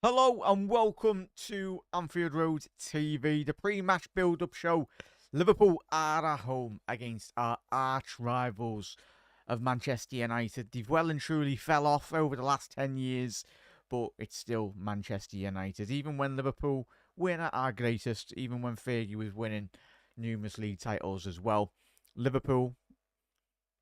Hello and welcome to Anfield Road TV, the pre-match build-up show. Liverpool are at home against our arch rivals of Manchester United. They've well and truly fell off over the last 10 years, but it's still Manchester United. Even when Liverpool win at our greatest, even when Fergie was winning numerous league titles as well, Liverpool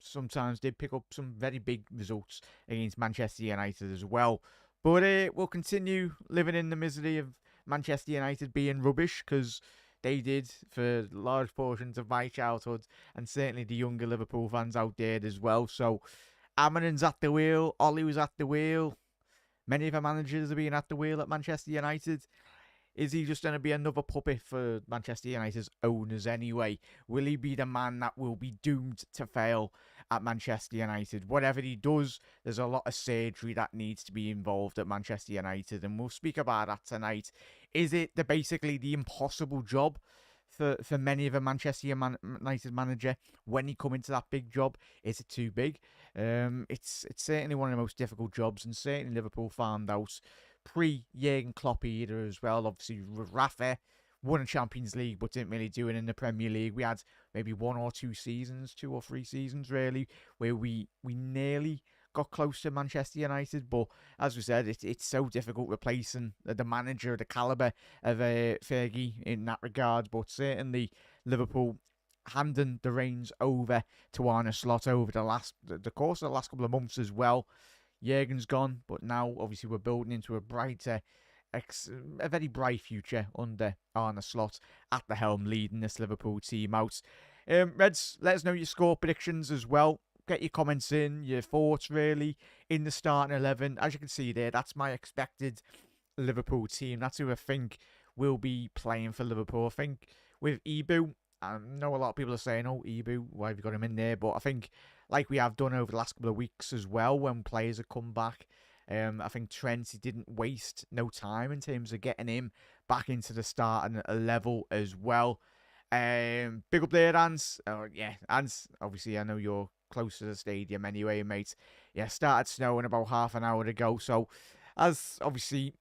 sometimes did pick up some very big results against Manchester United as well. But we'll continue living in the misery of Manchester United being rubbish because they did for large portions of my childhood and certainly the younger Liverpool fans out there as well. So Amarin's at the wheel, Ollie was at the wheel. Many of the managers are being at the wheel at Manchester United. Is he just going to be another puppet for Manchester United's owners anyway? Will he be the man that will be doomed to fail at Manchester United? Whatever he does, there's a lot of surgery that needs to be involved at Manchester United, and we'll speak about that tonight. Is it basically the impossible job for many of a Manchester United manager when he come into that big job? Is it too big? It's certainly one of the most difficult jobs, and certainly Liverpool found out pre-Jurgen Klopp era as well. Obviously, Rafa won a Champions League but didn't really do it in the Premier League. We had maybe 2 or 3 seasons really, where we nearly got close to Manchester United. But as we said, it's so difficult replacing the manager, the calibre of Fergie in that regard. But certainly Liverpool handing the reins over to Arne Slot over the course of the last couple of months as well. Jurgen's gone, but now obviously we're building into a very bright future under Arne Slot at the helm, leading this Liverpool team out. Reds, let us know your score predictions as well. Get your comments in, your thoughts really in the starting 11. As you can see there, that's my expected Liverpool team. That's who I think will be playing for Liverpool. I think with Ibu, I know a lot of people are saying, oh, Ibu, why have you got him in there? But I think, like we have done over the last couple of weeks as well, when players have come back, I think Trent, he didn't waste no time in terms of getting him back into the starting level as well. Big up there, Ans. Yeah, Ans, obviously, I know you're close to the stadium anyway, mate. Yeah, started snowing about half an hour ago. So, as obviously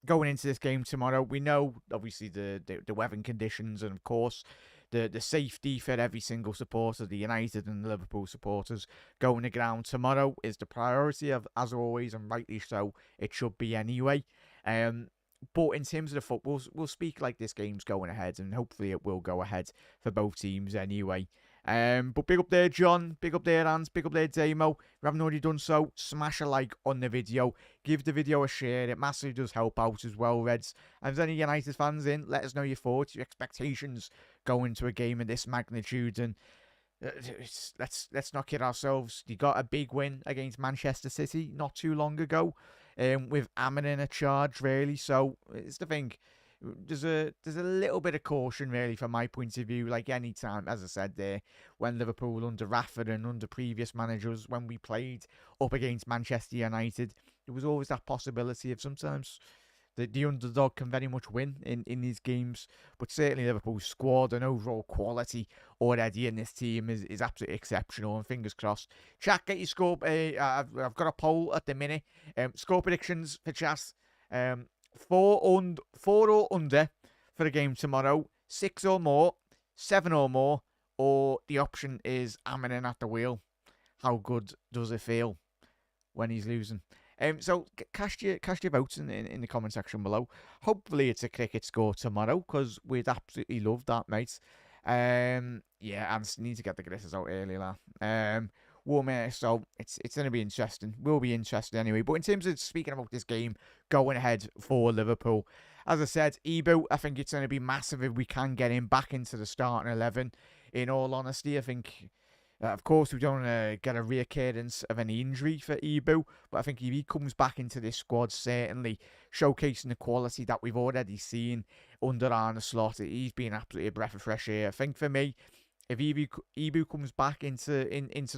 going into this game tomorrow, we know obviously the weather conditions and of course the safety for every single supporter, the United and the Liverpool supporters going to ground tomorrow is the priority of, as always, and rightly so. It should be anyway. But in terms of the football, we'll speak like this game's going ahead, and hopefully it will go ahead for both teams anyway. But big up there, John. Big up there, Hans. Big up there, Damo. If you haven't already done so, smash a like on the video. Give the video a share. It massively does help out as well, Reds. And if there's any United fans in, let us know your thoughts, your expectations going into a game of this magnitude. And let's not kid ourselves. You got a big win against Manchester City not too long ago, with Amon in a charge, really. So it's the thing. There's a little bit of caution, really, from my point of view. Like any time, as I said there, when Liverpool under Rafa and under previous managers, when we played up against Manchester United, there was always that possibility of sometimes the underdog can very much win in these games. But certainly Liverpool's squad and overall quality already in this team is absolutely exceptional. And fingers crossed. Chat, get your score. I've got a poll at the minute. Score predictions for chat. 4 or under for the game tomorrow. 6 or more. 7 or more. Or the option is Aminin at the wheel. How good does it feel when he's losing? So cast your votes in the comment section below. Hopefully it's a cricket score tomorrow, because we'd absolutely love that, mate. Yeah, and need to get the glitters out early, warm air, so it's going to be interesting. Will be interesting anyway. But in terms of speaking about this game going ahead for Liverpool, as I said, Ibu, I think it's going to be massive if we can get him back into the starting 11. In all honesty, I think, of course, we don't get a reoccurrence of any injury for Ibu, but I think if he comes back into this squad, certainly showcasing the quality that we've already seen under Arne Slot, he's been absolutely a breath of fresh air. I think for me, if Ibu comes back into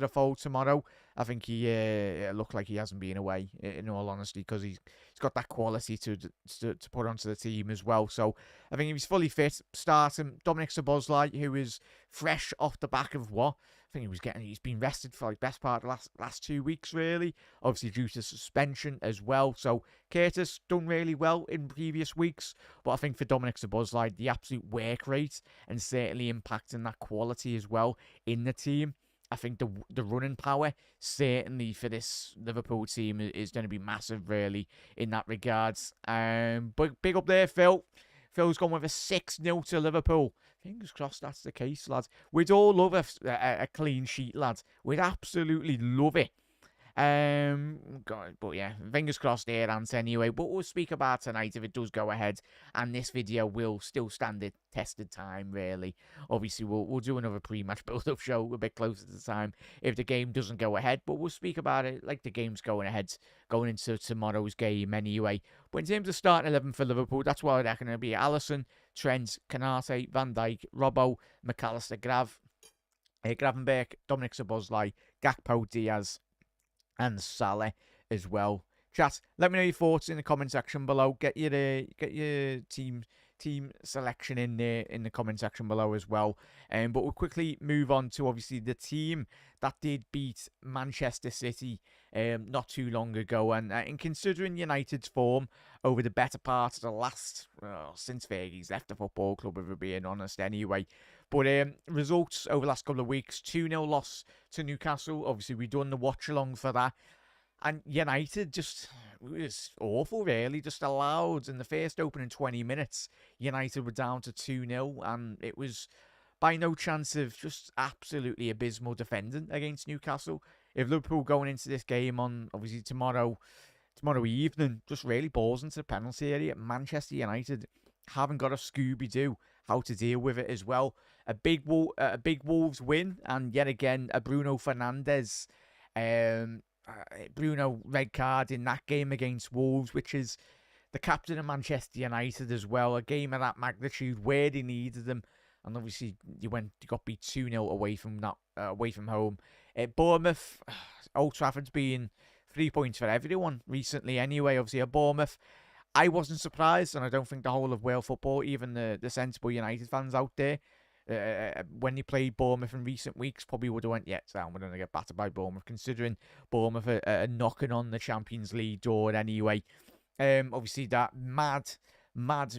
the fold tomorrow, I think he looked like he hasn't been away, in all honesty, because he's got that quality to put onto the team as well. So I think if he's fully fit, start him. Dominic Szoboszlai, who is fresh off the back of what? I think he's been rested for like best part of the last 2 weeks, really. Obviously due to suspension as well. So Curtis done really well in previous weeks, but I think for Dominic Szoboszlai, the absolute work rate and certainly impacting that quality as well in the team. I think the running power certainly for this Liverpool team is going to be massive, really, in that regards. But big up there, Phil. Phil's gone with a 6-0 to Liverpool. Fingers crossed that's the case, lads. We'd all love a clean sheet, lads. We'd absolutely love it. But yeah, fingers crossed there, Ant, anyway. But we'll speak about tonight if it does go ahead, and this video will still stand the tested time, really. Obviously, we'll do another pre-match build-up show a bit closer to the time if the game doesn't go ahead, but we'll speak about it like the game's going ahead, going into tomorrow's game anyway. But in terms of starting 11 for Liverpool, that's what I reckon it'll be: Alisson, Trent, Canate, Van Dijk, Robbo, McAllister, Gravenberch, Dominic Szoboszlai, Gakpo, Diaz, and Salah as well. Chat, let me know your thoughts in the comment section below. Get your team selection in there in the comment section below as well. But we'll quickly move on to obviously the team that did beat Manchester City not too long ago, and considering United's form over the better part of the last since Fergie's left the football club, if we're being honest, anyway. But results over the last couple of weeks: 2-0 loss to Newcastle. Obviously, we done the watch along for that. And United just was awful, really. Just allowed in the first opening 20 minutes, United were down to 2-0. And it was by no chance of just absolutely abysmal defending against Newcastle. If Liverpool going into this game on, obviously, tomorrow evening, just really balls into the penalty area, Manchester United haven't got a Scooby-Doo how to deal with it as well. A big Wolves win, and yet again a Bruno Fernandes Bruno red card in that game against Wolves, which is the captain of Manchester United as well. A game of that magnitude where they needed them, and obviously you got beat 2-0 away from home. Bournemouth, Old Trafford's been 3 points for everyone recently anyway. Obviously at Bournemouth, I wasn't surprised, and I don't think the whole of Wales football, even the sensible United fans out there, when they played Bournemouth in recent weeks, probably would have went, yeah, so we're going to get battered by Bournemouth, considering Bournemouth are knocking on the Champions League door anyway. Obviously that mad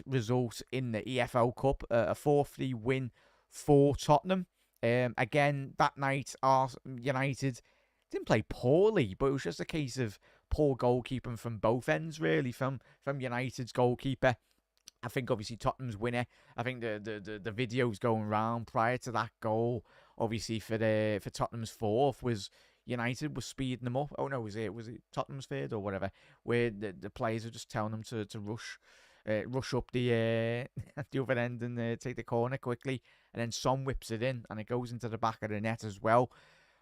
result in the EFL Cup, a 4-3 win for Tottenham. Again, that night, United didn't play poorly, but it was just a case of poor goalkeeping from both ends, really, from United's goalkeeper. I think obviously Tottenham's winner. I think the videos going around prior to that goal, obviously for Tottenham's fourth, was United was speeding them up. Oh no, was it Tottenham's third or whatever, where the players are just telling them to rush up the the other end and take the corner quickly, and then Son whips it in and it goes into the back of the net as well.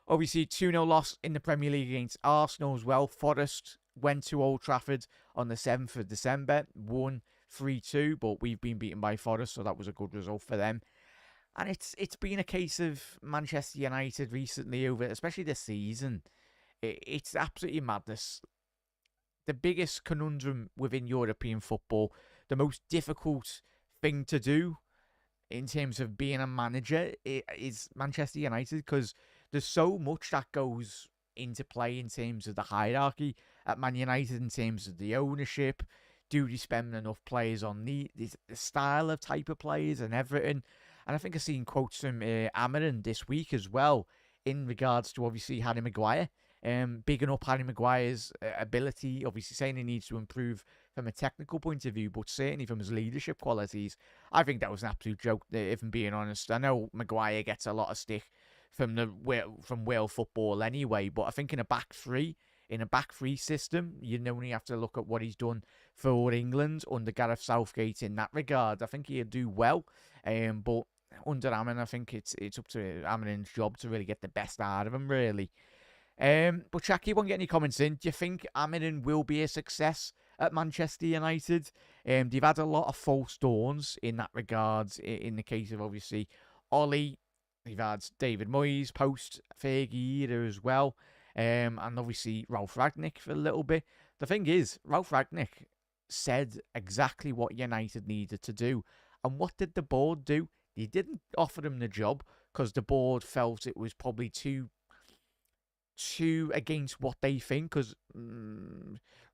Obviously 2-0 loss in the Premier League against Arsenal as well. Forest went to Old Trafford on the 7th of December, won 3-2, but we've been beaten by Forest, so that was a good result for them. And it's been a case of Manchester United recently, over especially this season. It's absolutely madness. The biggest conundrum within European football, the most difficult thing to do in terms of being a manager, is Manchester United, because there's so much that goes into play in terms of the hierarchy at Man United, in terms of the ownership. Do they spend enough players on the style of type of players and everything? And I think I've seen quotes from Amarin this week as well in regards to obviously Harry Maguire. Bigging up Harry Maguire's ability, obviously saying he needs to improve from a technical point of view, but certainly from his leadership qualities. I think that was an absolute joke, if I'm being honest. I know Maguire gets a lot of stick from Wales football anyway, but I think in a back three system, you only have to look at what he's done for England under Gareth Southgate in that regard. I think he'll do well, but under Amarin, I think it's up to Amarin's job to really get the best out of him, really. But Chucky, won't get any comments in. Do you think Amarin will be a success at Manchester United? They've had a lot of false dawns in that regard. In the case of obviously Ollie, they've had David Moyes post Fergie era as well, and obviously Ralph Ragnick for a little bit. The thing is, Ralph Ragnick said exactly what United needed to do, and what did the board do? They didn't offer him the job because the board felt it was probably too against what they think. Because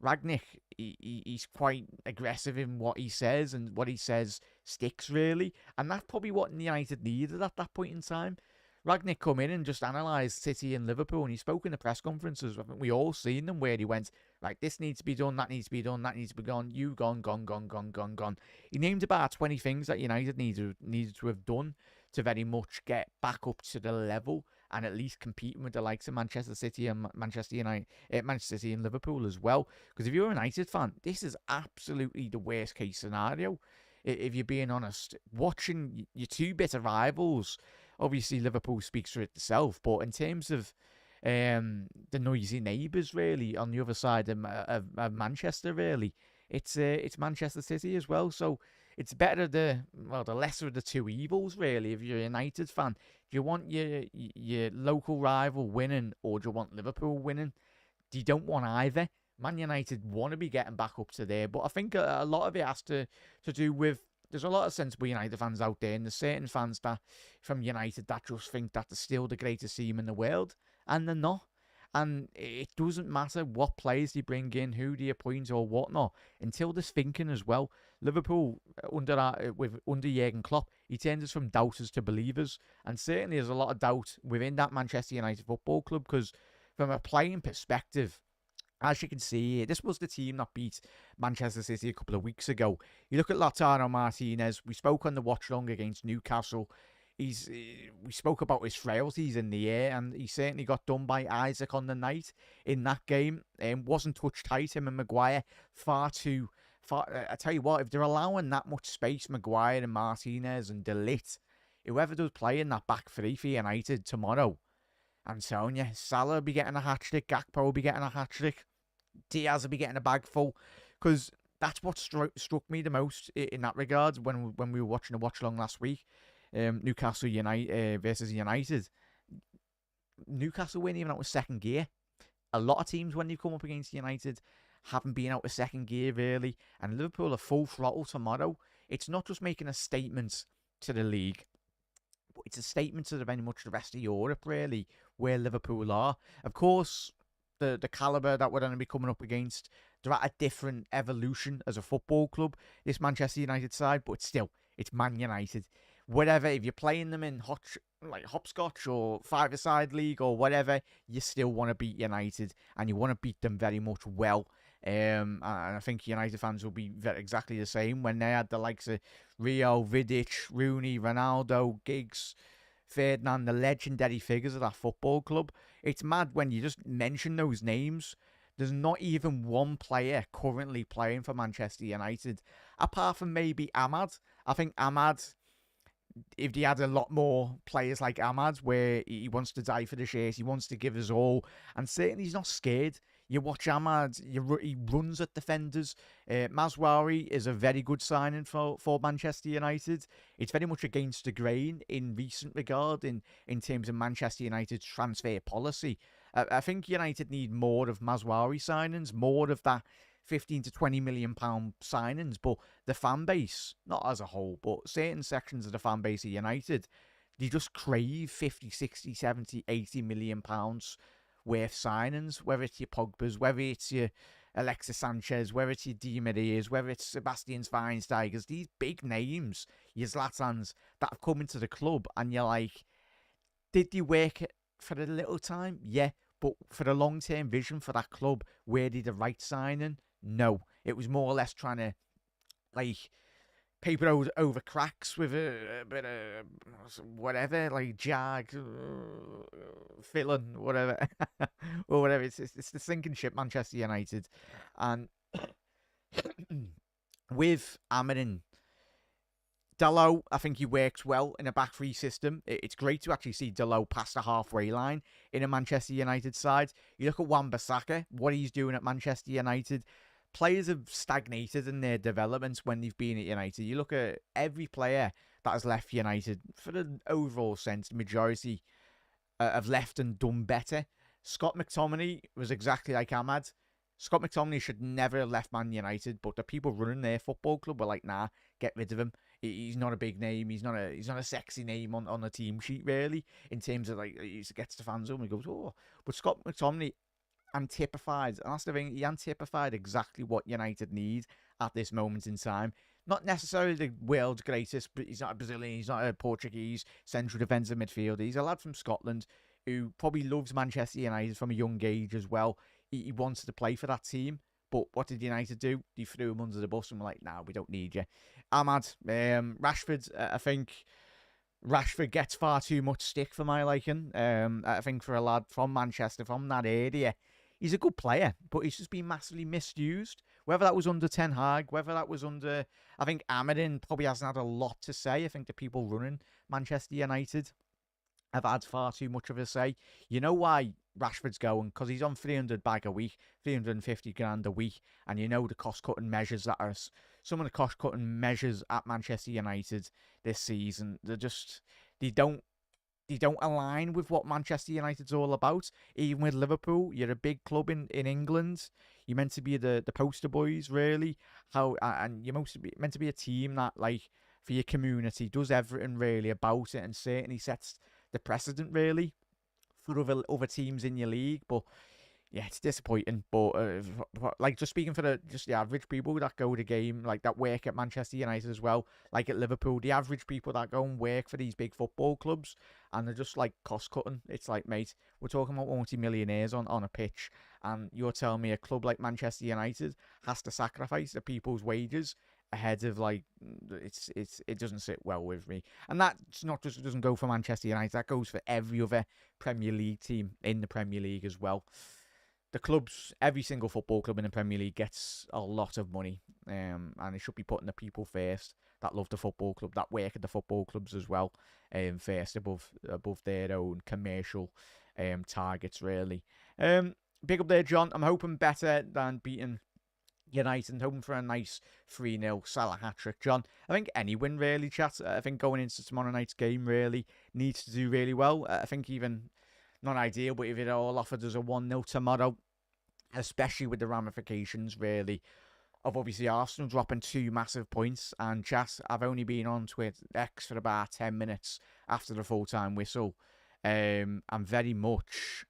Ragnick, he's quite aggressive in what he says, and what he says sticks really, and that's probably what United needed at that point in time. Ragnick come in and just analysed City and Liverpool, and he spoke in the press conferences. I think we all seen them where he went, like, this needs to be done, that needs to be done, that needs to be gone, you gone. He named about 20 things that United needed to have done to very much get back up to the level and at least competing with the likes of Manchester City and Manchester United, Manchester City and Liverpool as well. Because if you're a United fan, this is absolutely the worst case scenario. If you're being honest, watching your two bitter rivals, obviously Liverpool speaks for itself, but in terms of the noisy neighbours, really, on the other side of Manchester, really, it's Manchester City as well. So it's better the lesser of the two evils, really. If you're a United fan, do you want your local rival winning, or do you want Liverpool winning? You don't want either. Man United want to be getting back up to there, but I think a lot of it has to do with, there's a lot of sensible United fans out there, and there's certain fans that from United that just think that they're still the greatest team in the world, and they're not. And it doesn't matter what players they bring in, who they appoint or whatnot, until there's thinking as well. Liverpool, under Jurgen Klopp, he turns us from doubters to believers. And certainly there's a lot of doubt within that Manchester United Football Club, because from a playing perspective, as you can see, this was the team that beat Manchester City a couple of weeks ago. You look at Lautaro Martinez. We spoke on the watch long against Newcastle. We spoke about his frailties in the air, and he certainly got done by Isaac on the night in that game. Wasn't touch tight, him and Maguire. Far too far. I tell you what, if they're allowing that much space, Maguire and Martinez and De Ligt, whoever does play in that back three for United tomorrow, I'm telling you, Salah will be getting a hat-trick, Gakpo will be getting a hat-trick, Diaz will be getting a bag full, because that's what struck me the most in that regard when we were watching the watch-along last week. Newcastle United versus United. Newcastle weren't even out of second gear. A lot of teams, when they've come up against United, haven't been out of second gear, really. And Liverpool are full throttle tomorrow. It's not just making a statement to the league, but it's a statement to very much the rest of Europe, really, where Liverpool are. Of course, the calibre that we're going to be coming up against, they're at a different evolution as a football club, this Manchester United side, but still, it's Man United. Whatever, if you're playing them in hopscotch or five-a-side league or whatever, you still want to beat United, and you want to beat them very much well. And I think United fans will be exactly the same when they had the likes of Rio, Vidic, Rooney, Ronaldo, Giggs, Ferdinand, the legendary figures of that football club. It's mad when you just mention those names. There's not even one player currently playing for Manchester United, apart from maybe Ahmad. I think Ahmad, if they had a lot more players like Ahmad, where he wants to die for the shirt, he wants to give us all, and certainly he's not scared. You watch Ahmad, he runs at defenders. Mazraoui is a very good signing for Manchester United. It's very much against the grain in recent regard in terms of Manchester United's transfer policy. I think United need more of Mazraoui signings, more of that 15 to 20 million pound signings, but the fan base, not as a whole, but certain sections of the fan base of United, they just crave 50, 60, 70, 80 million pounds worth signings, whether it's your Pogba's, whether it's your Alexis Sanchez, whether it's your Di Maria's, whether it's Sebastian Schweinsteiger's, these big names, your Zlatans that have come into the club, and you're like, did they work for a little time? Yeah, but for the long-term vision for that club, were they the right signing? No. It was more or less trying to, paper over cracks with a bit of whatever, like Jag, Filan, whatever, or whatever. It's the sinking ship, Manchester United, and with Amarin, Dalot, I think he works well in a back three system. It's great to actually see Dalot past the halfway line in a Manchester United side. You look at Wan-Bissaka, what he's doing at Manchester United. Players have stagnated in their developments when they've been at United. You look at every player that has left United, for the overall sense, the majority have left and done better. Scott McTominay was exactly like Ahmad. Scott McTominay should never have left Man United, but the people running their football club were like, nah, get rid of him. He's not a big name. He's not a sexy name on the team sheet really. In terms of like he gets the fans up and he goes, oh. But Scott McTominay antipified, and that's the thing. He antipified exactly what United need at this moment in time. Not necessarily the world's greatest, but he's not a Brazilian, he's not a Portuguese central defensive midfielder. He's a lad from Scotland who probably loves Manchester United from a young age as well. He wanted to play for that team, but what did United do? They threw him under the bus and were like, nah, we don't need you. Ahmad, Rashford, I think Rashford gets far too much stick for my liking. I think for a lad from Manchester, from that area, he's a good player, but he's just been massively misused. Whether that was under Ten Hag, whether that was under... I think Amadin probably hasn't had a lot to say. I think the people running Manchester United have had far too much of a say. You know why Rashford's going? Because he's on 300 bag a week, 350 grand a week, and you know the cost-cutting measures that are... Some of the cost-cutting measures at Manchester United this season, they don't align with what Manchester United's all about. Even with Liverpool, you're a big club in England. You're meant to be the poster boys, really. And you're meant to be a team that, like, for your community, does everything really about it, and certainly sets the precedent, really, for other teams in your league. But yeah, it's disappointing. But like, just speaking for the average people that go to the game, like that work at Manchester United as well, like at Liverpool, the average people that go and work for these big football clubs, and they're just like cost cutting. It's like, mate, we're talking about multi-millionaires on a pitch, and you're telling me a club like Manchester United has to sacrifice the people's wages ahead of, like, it doesn't sit well with me. And that's not just, it doesn't go for Manchester United, that goes for every other Premier League team in the Premier League as well. The clubs, every single football club in the Premier League gets a lot of money, and it should be putting the people first that love the football club, that work at the football clubs as well, first above their own commercial targets, really. Big up there, John. I'm hoping better than beating United, hoping for a nice 3-0 Salah hat-trick, John. I think any win, really, chat. I think going into tomorrow night's game really needs to do really well. I think even... not ideal, but if it all offered us a 1-0 tomorrow, especially with the ramifications, really, of obviously Arsenal dropping 2 massive points. And chat, I've only been on Twitter X for about 10 minutes after the full-time whistle. And very much,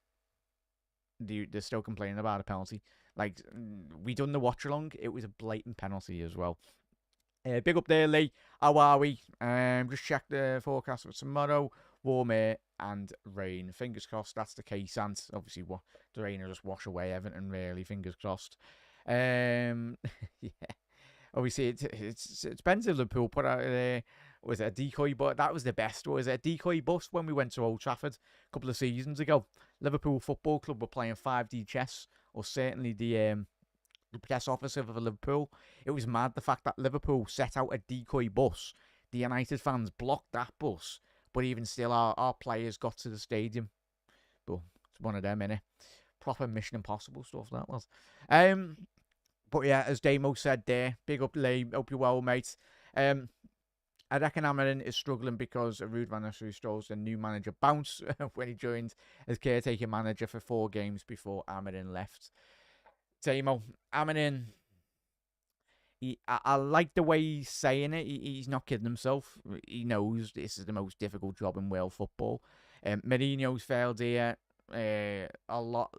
they're still complaining about a penalty. Like, we done the watch-along, it was a blatant penalty as well. Big up there, Lee. How are we? Just check the forecast for tomorrow. Warm air and rain. Fingers crossed that's the case. And obviously, the rain will just wash away everything, really. Fingers crossed. Yeah. Obviously, it's expensive. Liverpool put out was it a decoy bus? That was the best. Was it a decoy bus when we went to Old Trafford a couple of seasons ago? Liverpool Football Club were playing 5D chess, or certainly the press officer for Liverpool. It was mad, the fact that Liverpool set out a decoy bus. The United fans blocked that bus, but even still, our players got to the stadium. But it's one of them, innit? Proper Mission Impossible stuff, that was. But yeah, as Damo said there, big up Lee, hope you're well, mate. I reckon Amarin is struggling because Ruud van Nistelrooy's the new manager bounce when he joined as caretaker manager for 4 games before Amarin left. Damo, Amarin, I like the way he's saying it. He's not kidding himself. He knows this is the most difficult job in world football. Mourinho's failed here a lot.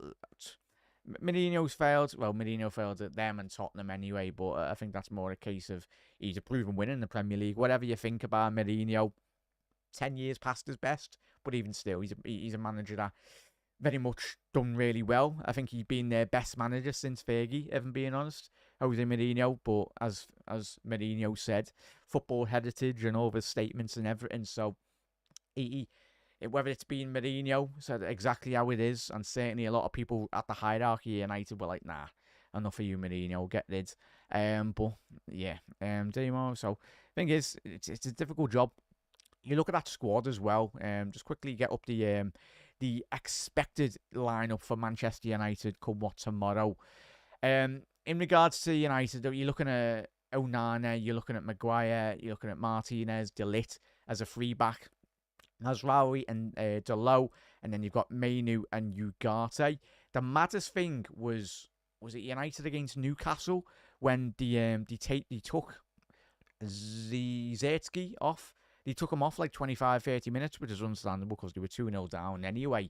Mourinho's failed. Well, Mourinho failed at them and Tottenham anyway, but I think that's more a case of he's a proven winner in the Premier League. Whatever you think about Mourinho, 10 years past his best, but even still, he's a manager that very much done really well. I think he's been their best manager since Fergie, if I'm being honest. Jose Mourinho, but as Mourinho said, football heritage and all of his statements and everything. So whether it's been Mourinho said exactly how it is, and certainly a lot of people at the hierarchy of United were like, nah, enough of you, Mourinho, get rid. But yeah, Demo. So thing is, it's a difficult job. You look at that squad as well. Just quickly get up the expected lineup for Manchester United come what tomorrow. In regards to United, you're looking at Onana, you're looking at Maguire, you're looking at Martinez, De Ligt as a free back, Mazraoui and Dalot, and then you've got Mainu and Ugarte. The maddest thing was it United against Newcastle when they took Zierski off. They took him off like 25, 30 minutes, which is understandable because they were 2-0 down anyway.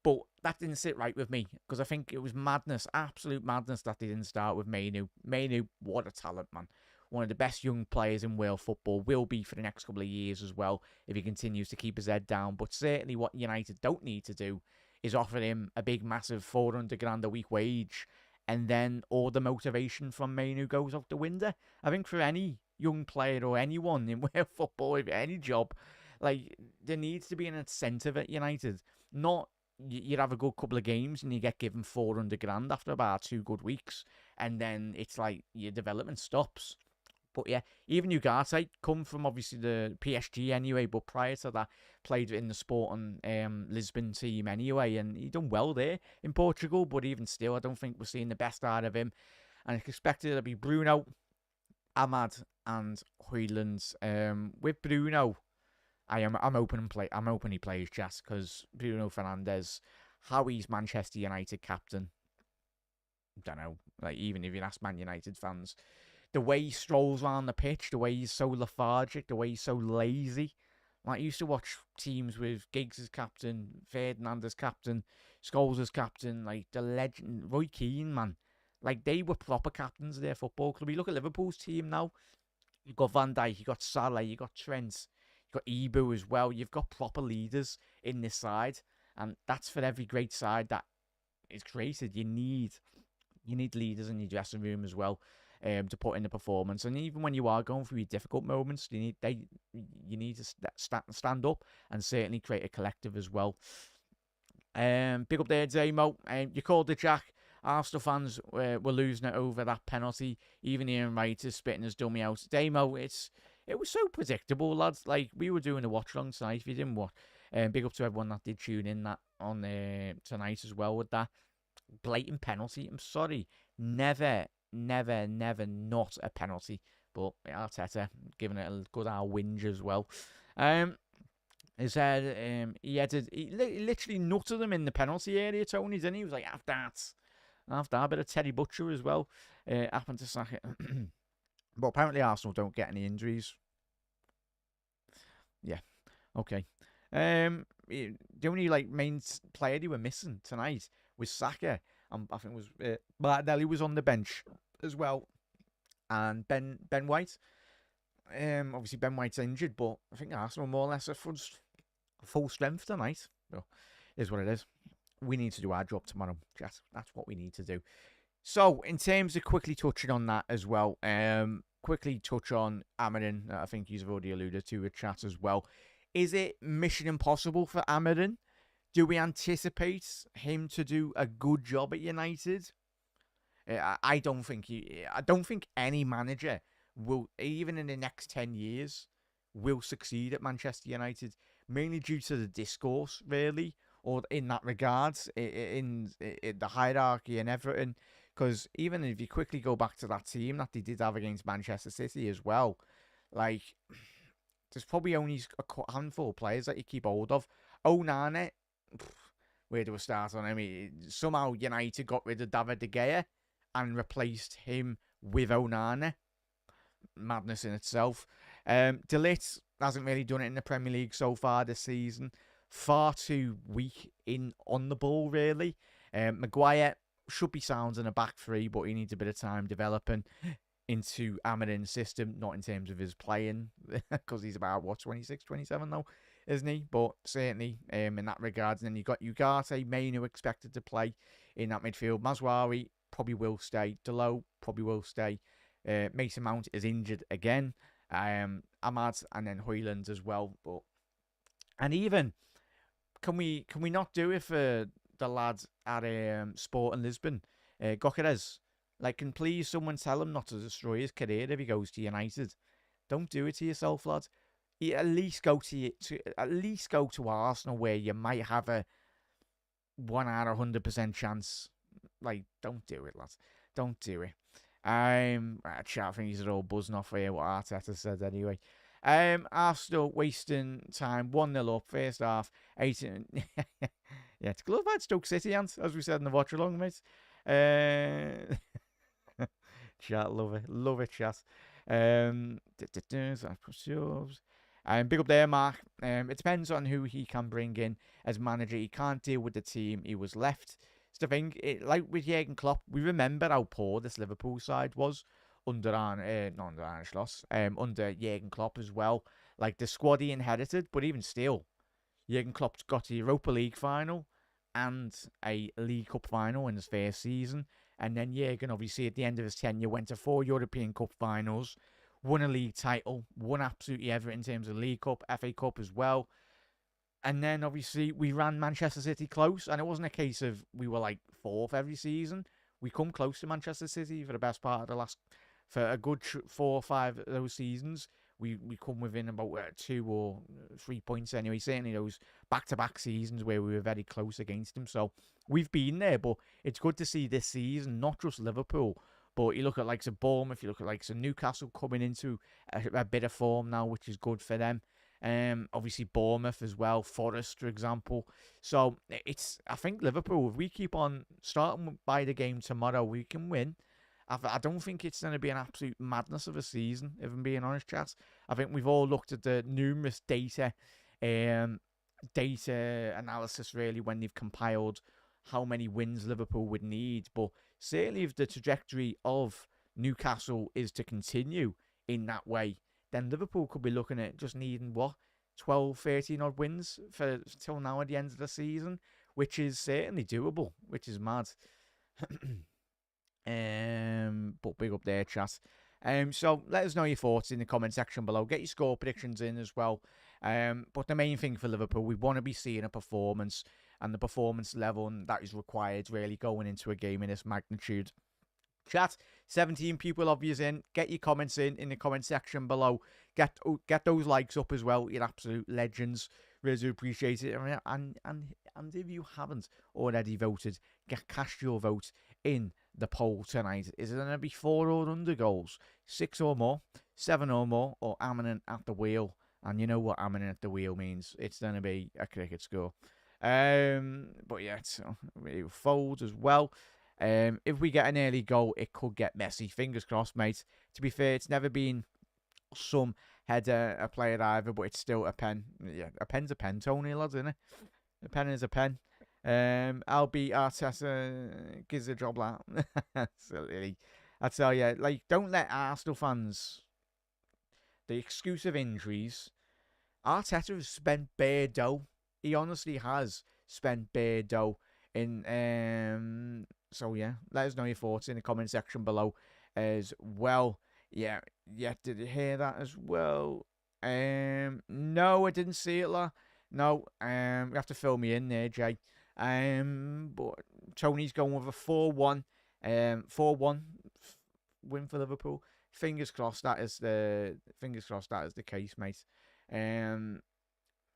But that didn't sit right with me because I think it was madness, absolute madness that they didn't start with Mainu. Mainu, what a talent, man. One of the best young players in world football, will be for the next couple of years as well if he continues to keep his head down. But certainly what United don't need to do is offer him a big, massive 400 grand a week wage, and then all the motivation from Mainu goes out the window. I think for any young player or anyone in world football, if any job, like, there needs to be an incentive at United. Not you have a good couple of games and you get given 400 grand after about 2 good weeks, and then it's like your development stops. But yeah, even Ugarte come from obviously the PSG anyway, but prior to that played in the Sporting Lisbon team anyway, and he done well there in Portugal. But even still, I don't think we're seeing the best out of him. And I expected it to be Bruno, Ahmad, and Højlund. With Bruno, I'm hoping he plays just because Bruno Fernandes, how he's Manchester United captain. Don't know. Like, even if you ask Man United fans, the way he strolls around the pitch, the way he's so lethargic, the way he's so lazy. Like, I used to watch teams with Giggs as captain, Ferdinand as captain, Scholes as captain, like the legend, Roy Keane, man. Like, they were proper captains of their football club. You look at Liverpool's team now, you've got Van Dijk, you've got Salah, you've got Trent, you've got Ibu as well. You've got proper leaders in this side, and that's for every great side that is created. You need leaders in your dressing room as well. To put in the performance, and even when you are going through your difficult moments, you need to stand up and certainly create a collective as well. Big up there, Damo. You called it, Jack. Arsenal fans were losing it over that penalty. Even Ian Wright is spitting his dummy out. Damo, it was so predictable, lads. Like, we were doing a watch along tonight. If you didn't watch, big up to everyone that did tune in that on tonight as well with that blatant penalty. I'm sorry, never not a penalty. But Arteta giving it a good old whinge as well. He said he literally nutted him in the penalty area, Tony, didn't he? He was like, after that, a bit of Teddy Butcher as well. Happened to sack it. But apparently Arsenal don't get any injuries. Yeah, okay. The only main player they were missing tonight was Saka. I think it was Martinelli was on the bench as well, and Ben White. Obviously Ben White's injured, but I think Arsenal more or less at full strength tonight. So, is what it is. We need to do our job tomorrow, chat. That's what we need to do. So, in terms of quickly touching on that as well, quickly touch on Amarin. I think you've already alluded to a chat as well. Is it mission impossible for Amarin? Do we anticipate him to do a good job at United? I don't think any manager will, even in the next 10 years, will succeed at Manchester United, mainly due to the discourse, really, or in that regards, in the hierarchy and everything. Because even if you quickly go back to that team that they did have against Manchester City as well, like, there's probably only a handful of players that you keep hold of. Onana, where do we start on him? Somehow United got rid of David De Gea and replaced him with Onana. Madness in itself. De Ligt hasn't really done it in the Premier League so far this season. Far too weak on the ball, really. Maguire should be sound in a back three, but he needs a bit of time developing into Amarin's system, not in terms of his playing, because he's about, 26, 27 now, isn't he? But certainly in that regard. And then you got Ugarte, Mainu expected to play in that midfield. Mazraoui probably will stay. Delo probably will stay. Mason Mount is injured again. Ahmad and then Højlund as well. And even, can we not do it for the lads at Sporting Lisbon? Gyökeres. Like, can please someone tell him not to destroy his career if he goes to United? Don't do it to yourself, lads. At least go to Arsenal, where you might have a 1 out of 100% chance. Like, don't do it, lads. Don't do it. I think he's all buzzing off here what Arteta said anyway. Arsenal wasting time, 1-0 up, first half, 18. Yeah, it's glorified Stoke City, as we said in the watch along, mate. Chat, love it, chat. Big up there, Mark. It depends on who he can bring in as manager. He can't deal with the team he was left. It's the thing, like with Jurgen Klopp, we remember how poor this Liverpool side was under not under Arne Schloss, under Jurgen Klopp as well. Like the squad he inherited, but even still, Jurgen Klopp got a Europa League final and a League Cup final in his first season. And then Jurgen, obviously, at the end of his tenure, went to 4 European Cup finals, won a league title, won absolutely everything in terms of League Cup, FA Cup as well. And then, obviously, we ran Manchester City close. And it wasn't a case of we were like 4th every season. We come close to Manchester City for the best part of the last, for a good 4 or 5 of those seasons. We come within about 2 or 3 points anyway. Certainly those back-to-back seasons where we were very close against them. So we've been there, but it's good to see this season, not just Liverpool, but you look at likes of Bournemouth, you look at likes of Newcastle coming into a bit of form now, which is good for them. Obviously Bournemouth as well, Forest, for example. So I think Liverpool, if we keep on starting by the game tomorrow, we can win. I don't think it's going to be an absolute madness of a season, if I'm being honest, chat. I think we've all looked at the numerous data analysis, really, when they've compiled how many wins Liverpool would need. But certainly if the trajectory of Newcastle is to continue in that way, then Liverpool could be looking at just needing, 12, 13 odd wins till now at the end of the season, which is certainly doable, which is mad. But big up there, chat. So let us know your thoughts in the comment section below. Get your score predictions in as well. But the main thing for Liverpool, we want to be seeing a performance and the performance level that is required really going into a game in this magnitude. Chat, 17 people obvious in. Get your comments in the comment section below. Get those likes up as well. You're absolute legends. Really do appreciate it. And if you haven't already voted, cast your vote in the poll tonight. Is it going to be 4 or under goals, 6 or more, 7 or more, or Aminin at the wheel? And you know what Aminin at the wheel means. It's going to be a cricket score. But yeah, it folds as well. If we get an early goal, it could get messy. Fingers crossed, mate. To be fair, it's never been some header a player either, but it's still a pen. Yeah, a pen's a pen, Tony, lads, isn't it? A pen is a pen. Albie Arteta gives a job that. Silly. I tell you, like, don't let Arsenal fans, the excuse of injuries. Arteta has spent bare dough. He honestly has spent bare dough in. So yeah, let us know your thoughts in the comment section below as well. Yeah, did you hear that as well? No, I didn't see it, la. No, you have to fill me in there, Jay. But Tony's going with a 4-1, 4-1 win for Liverpool. Fingers crossed that is the case, mate.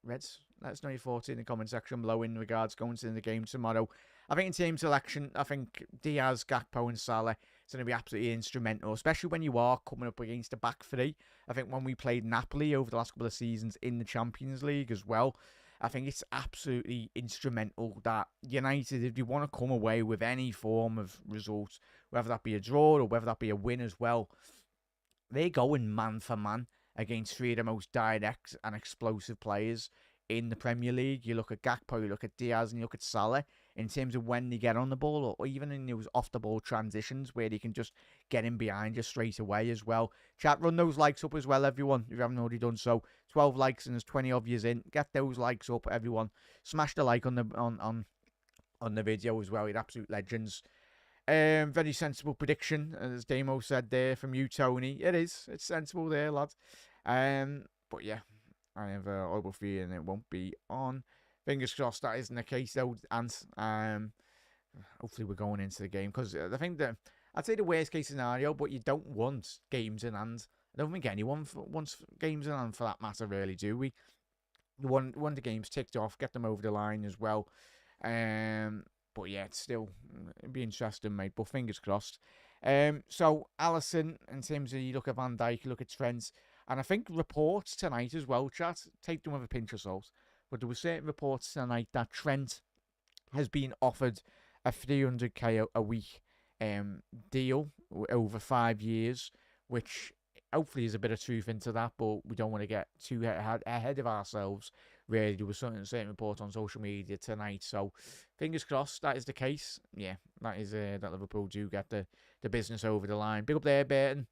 Reds, let us know your thoughts in the comment section below in regards going to the game tomorrow. I think in team selection, I think Diaz, Gakpo and Salah is going to be absolutely instrumental, especially when you are coming up against a back three. I think when we played Napoli over the last couple of seasons in the Champions League as well, I think it's absolutely instrumental that United, if you want to come away with any form of result, whether that be a draw or whether that be a win as well, they're going man for man against 3 of the most direct and explosive players in the Premier League. You look at Gakpo, you look at Diaz, and you look at Salah in terms of when they get on the ball, or even in those off-the-ball transitions where they can just get in behind you straight away as well. Chat, run those likes up as well, everyone, if you haven't already done so. 12 likes and there's 20 of you in. Get those likes up, everyone. Smash the like on the video as well. You're absolute legends. Very sensible prediction, as Damo said there from you, Tony. It's sensible there, lad. But yeah, I have a horrible feeling it won't be on. Fingers crossed that isn't the case though, and hopefully we're going into the game, because I think that I'd say the worst case scenario, but you don't want games in hand. I don't think anyone wants games in hand for that matter, really, do we? You want the games ticked off, get them over the line as well. But yeah, it'd be interesting, mate. But fingers crossed. So Alisson, in terms of you look at Van Dijk, you look at Trent, and I think reports tonight as well, chat, take them with a pinch of salt. But there were certain reports tonight that Trent has been offered a 300k a week deal over 5 years, which hopefully there's a bit of truth into that, but we don't want to get too ahead of ourselves. Really, there was certain report on social media tonight, so fingers crossed that is the case. Yeah, that is that Liverpool do get the business over the line. Big up there, Burton.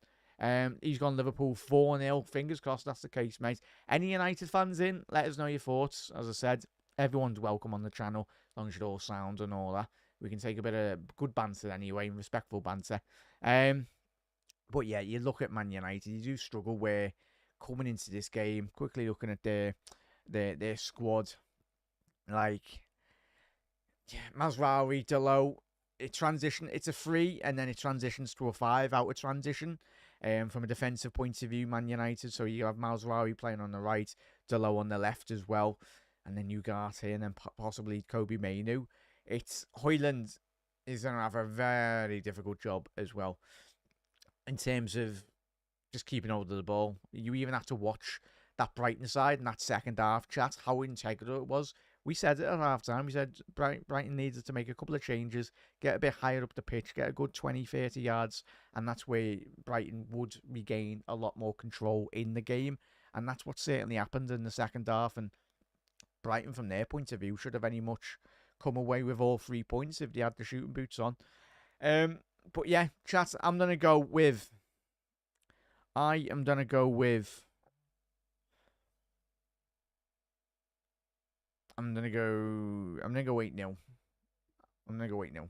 He's gone Liverpool 4-0. Fingers crossed that's the case, mate. Any United fans in? Let us know your thoughts. As I said, everyone's welcome on the channel, as long as you're all sound and all that. We can take a bit of good banter anyway, respectful banter. But yeah, you look at Man United, you do struggle where coming into this game, quickly looking at their squad, like Mazraoui, Delo, it's a 3 and then it transitions to a 5 out of transition. From a defensive point of view, Man United, so you have Mazraoui playing on the right, Delo on the left as well, and then Ugarte and then possibly Kobe Mainu. It's Højlund is going to have a very difficult job as well in terms of just keeping hold of the ball. You even have to watch that Brighton side in that second half chat, how integral it was. We said it at half time. We said Brighton needed to make a couple of changes, get a bit higher up the pitch, get a good 20, 30 yards, and that's where Brighton would regain a lot more control in the game. And that's what certainly happened in the second half. And Brighton, from their point of view, should have very much come away with all 3 points if they had the shooting boots on. But yeah, chat, I'm going to go with 8-0. I'm going to go 8-0.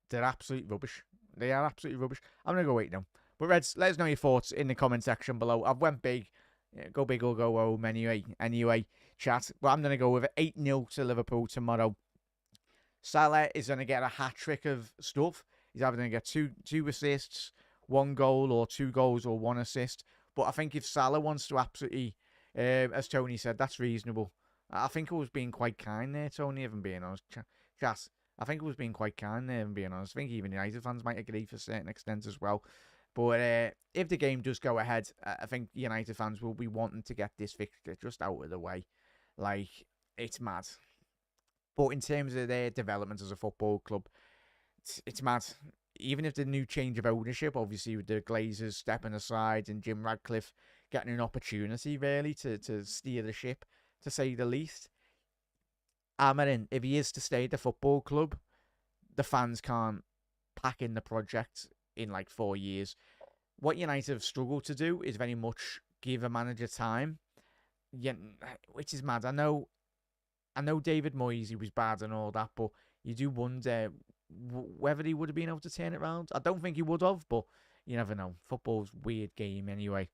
They're absolute rubbish. They are absolutely rubbish. I'm going to go 8-0. But Reds, let us know your thoughts in the comment section below. I've went big. Go big or go home anyway, chat. But I'm going to go with 8-0 to Liverpool tomorrow. Salah is going to get a hat-trick of stuff. He's either going to get two assists, 1 goal, or 2 goals, or 1 assist. But I think if Salah wants to absolutely, as Tony said, that's reasonable. I think I was being quite kind there, Tony, if I'm being honest. Chat, I think I was being quite kind there, if I'm being honest. I think even United fans might agree to a certain extent as well. But if the game does go ahead, I think United fans will be wanting to get this fixture just out of the way. Like, it's mad. But in terms of their development as a football club, it's mad. Even if the new change of ownership, obviously with the Glazers stepping aside and Jim Radcliffe getting an opportunity really to steer the ship, to say the least. Amarin, if he is to stay at the football club, the fans can't pack in the project in like 4 years. What United have struggled to do is very much give a manager time, which is mad. I know David Moyes, he was bad and all that, but you do wonder whether he would have been able to turn it around. I don't think he would have, but you never know. Football's a weird game anyway.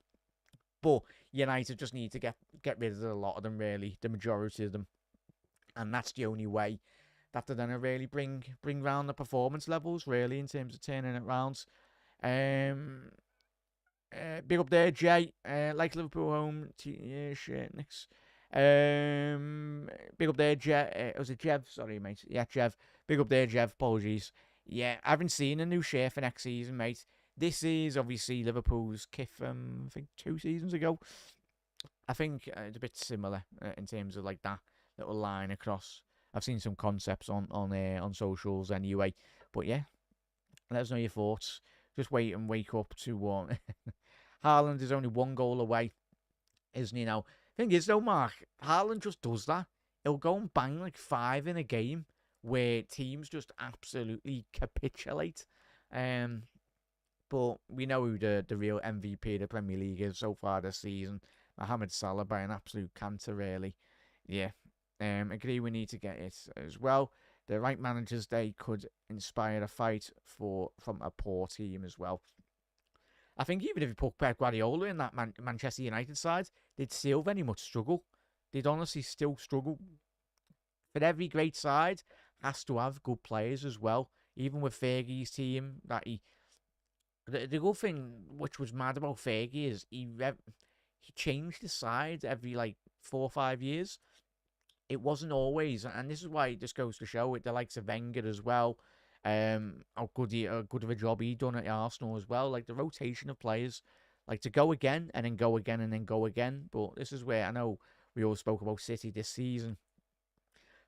But United just need to get rid of a lot of them, really, the majority of them. And that's the only way that they're going to really bring round the performance levels, really, in terms of turning it round. Big up there, Jay. Like Liverpool home. Yeah, shit, next. Big up there, Jev. Was it Jev? Sorry, mate. Yeah, Jev. Big up there, Jev. Apologies. Yeah, I haven't seen a new shirt for next season, mate. This is obviously Liverpool's kit from, I think, 2 seasons ago. I think it's a bit similar in terms of like that little line across. I've seen some concepts on socials anyway. But yeah, let us know your thoughts. Just wait and wake up to one. Haaland is only 1 goal away, isn't he now? Thing is though, Mark, Haaland just does that. He'll go and bang like 5 in a game where teams just absolutely capitulate. But we know who the real MVP of the Premier League is so far this season. Mohamed Salah by an absolute canter, really. Yeah. Agree we need to get it as well. The right managers, they could inspire a fight from a poor team as well. I think even if you put Pep Guardiola in that Manchester United side, they'd still very much struggle. They'd honestly still struggle. But every great side has to have good players as well. Even with Fergie's team, the good thing which was mad about Fergie is he changed his side every like 4 or 5 years. It wasn't always, and this is why this goes to show with the likes of Wenger as well. How good of a job he done at Arsenal as well. Like the rotation of players, like to go again and then go again and then go again. But this is where I know we all spoke about City this season,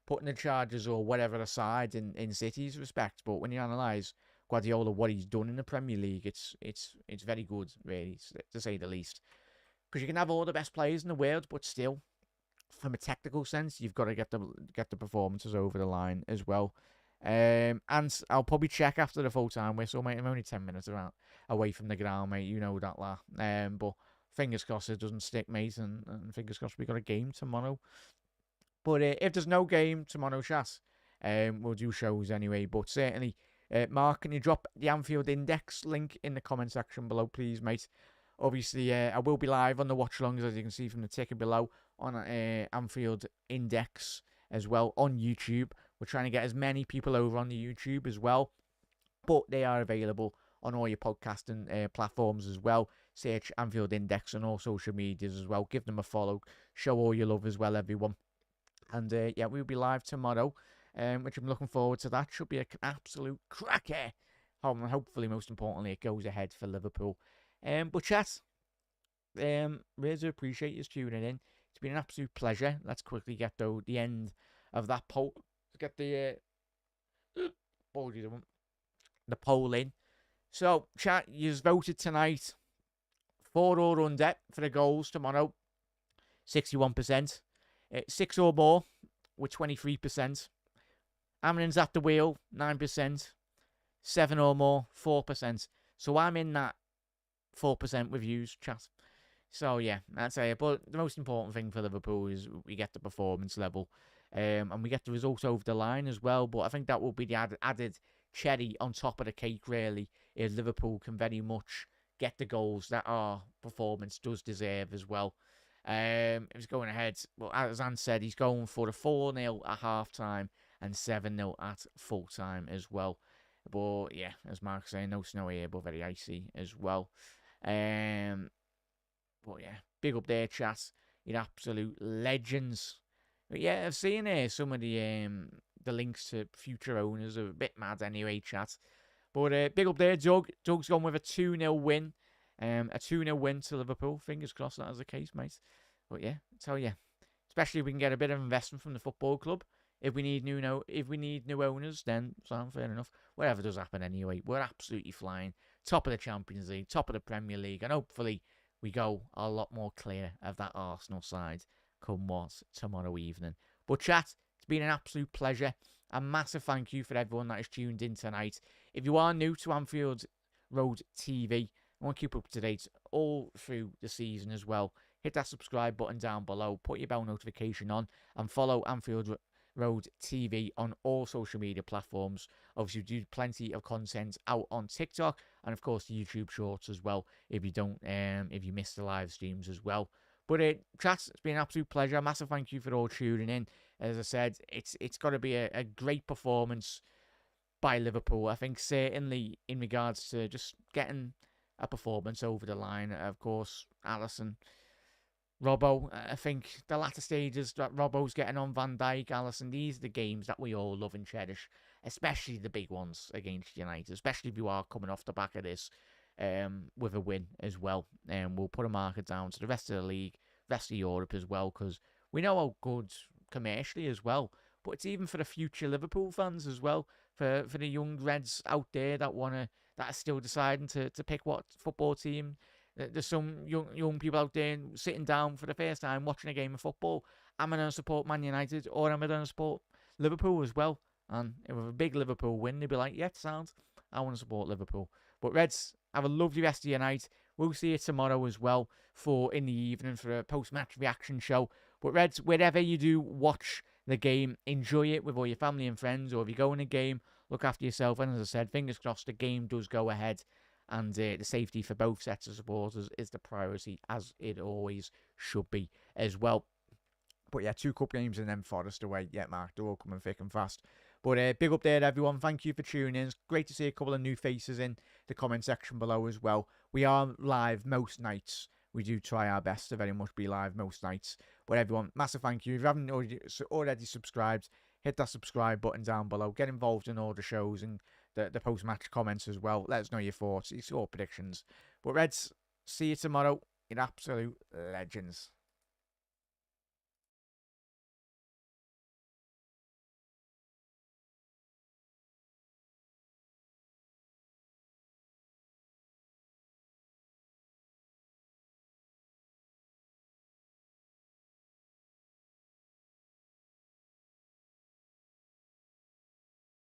putting the Chargers or whatever aside in City's respect. But when you analyse Guardiola, what he's done in the Premier League, it's very good, really, to say the least. Because you can have all the best players in the world, but still, from a technical sense, you've got to get the performances over the line as well. And I'll probably check after the full time whistle, mate. I'm only 10 minutes away from the ground, mate. You know that, but fingers crossed it doesn't stick, mate. And fingers crossed we got a game tomorrow. But if there's no game tomorrow, chat, we'll do shows anyway. But certainly, Mark, can you drop the Anfield Index link in the comment section below, please, mate? Obviously, I will be live on the watch-alongs, as you can see from the ticker below, on Anfield Index as well on YouTube. We're trying to get as many people over on the YouTube as well, but they are available on all your podcasting platforms as well. Search Anfield Index on all social medias as well. Give them a follow. Show all your love as well, everyone. And yeah, we'll be live tomorrow, which I'm looking forward to. That should be an absolute cracker. Hopefully, most importantly, it goes ahead for Liverpool. But chat, really appreciate you tuning in. It's been an absolute pleasure. Let's quickly get the end of that poll. Let's get the poll in. So, chat, you've voted tonight 4 or under for the goals tomorrow, 61%. 6 or more with 23%. Amarin's at the wheel, 9%. 7 or more, 4%. So I'm in that 4% with views, chat. So yeah, that's it. But the most important thing for Liverpool is we get the performance level. And we get the result over the line as well. But I think that will be the added cherry on top of the cake, really, is Liverpool can very much get the goals that our performance does deserve as well. He's going ahead. Well, as Anne said, he's going for the 4-0 at half-time and 7-0 at full-time as well. But yeah, as Mark's saying, no snow here, but very icy as well. But yeah, big up there, chat. You're absolute legends. But yeah, I've seen some of the links to future owners are a bit mad anyway, chat. But big up there, Doug. Doug's gone with a 2-0 win. A 2-0 win to Liverpool. Fingers crossed that is the case, mate. But yeah, I tell you, especially if we can get a bit of investment from the football club. If we need new owners, then sound fair enough. Whatever does happen anyway, we're absolutely flying. Top of the Champions League, top of the Premier League, and hopefully we go a lot more clear of that Arsenal side come what tomorrow evening. But chat, it's been an absolute pleasure. A massive thank you for everyone that is tuned in tonight. If you are new to Anfield Road TV, I want to keep up to date all through the season as well. Hit that subscribe button down below, put your bell notification on, and follow Anfield Road TV on all social media platforms. Obviously, we do plenty of content out on TikTok and of course the YouTube Shorts as well. If you missed the live streams as well. But chat, it's been an absolute pleasure. A massive thank you for all tuning in. As I said, it's got to be a great performance by Liverpool. I think certainly in regards to just getting a performance over the line. Of course, Alisson, Robbo, I think the latter stages that Robbo's getting on, Van Dijk, Alisson, these are the games that we all love and cherish, especially the big ones against United, especially if you are coming off the back of this with a win as well. We'll put a marker down to the rest of the league, rest of Europe as well, because we know how good commercially as well, but it's even for the future Liverpool fans as well, for the young Reds out there that are still deciding to pick what football team. There's some young people out there sitting down for the first time watching a game of football. Am I going to support Man United or am I going to support Liverpool as well? And if with a big Liverpool win, they'd be like, yeah, sounds. I want to support Liverpool. But Reds, have a lovely rest of your night. We'll see you tomorrow as well in the evening for a post-match reaction show. But Reds, wherever you do watch the game, enjoy it with all your family and friends, or if you go in a game, look after yourself. And as I said, fingers crossed the game does go ahead. And the safety for both sets of supporters is the priority, as it always should be as well. But yeah, 2 cup games and then Forest away. Yeah, Mark, they're all coming thick and fast. But big up there, everyone. Thank you for tuning in. It's great to see a couple of new faces in the comment section below as well. We are live most nights. We do try our best to very much be live most nights. But everyone, massive thank you. If you haven't already subscribed, hit that subscribe button down below. Get involved in all the shows and the post-match comments as well. Let us know your thoughts, your predictions. But Reds, see you tomorrow. You're absolute legends.